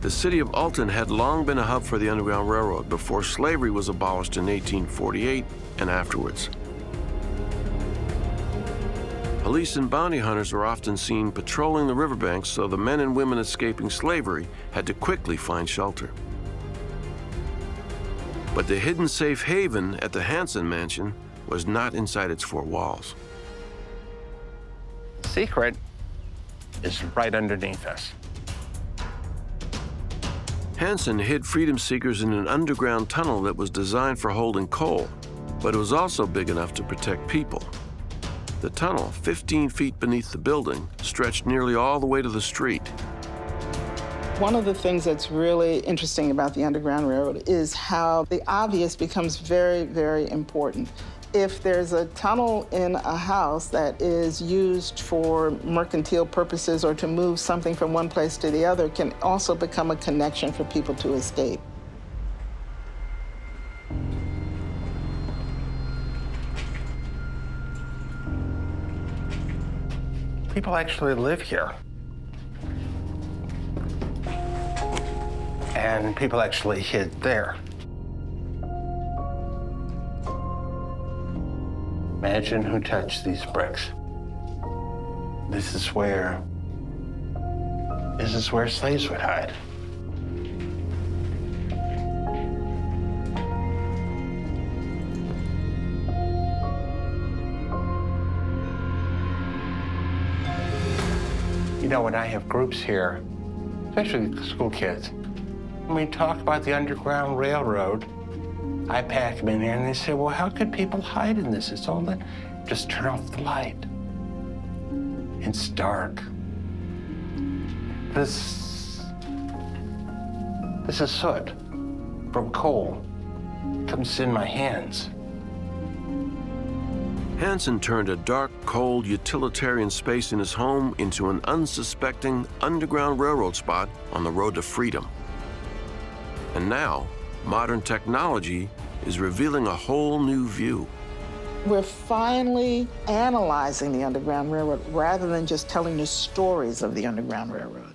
The city of Alton had long been a hub for the Underground Railroad before slavery was abolished in 1848 and afterwards. Police and bounty hunters were often seen patrolling the riverbanks, so the men and women escaping slavery had to quickly find shelter. But the hidden safe haven at the Hanson Mansion was not inside its four walls. The secret is right underneath us. Hanson hid freedom seekers in an underground tunnel that was designed for holding coal, but it was also big enough to protect people. The tunnel, 15 feet beneath the building, stretched nearly all the way to the street. One of the things that's really interesting about the Underground Railroad is how the obvious becomes very, very important. If there's a tunnel in a house that is used for mercantile purposes or to move something from one place to the other, it can also become a connection for people to escape. People actually live here. And people actually hid there. Imagine who touched these bricks. This is where slaves would hide. You know, when I have groups here, especially school kids, when we talk about the Underground Railroad, I pack them in there and they say, well, how could people hide in this? It's all that, just turn off the light. It's dark. This is soot from coal. It comes in my hands. Hanson turned a dark, cold, utilitarian space in his home into an unsuspecting Underground Railroad spot on the road to freedom. And now, modern technology is revealing a whole new view. We're finally analyzing the Underground Railroad rather than just telling the stories of the Underground Railroad.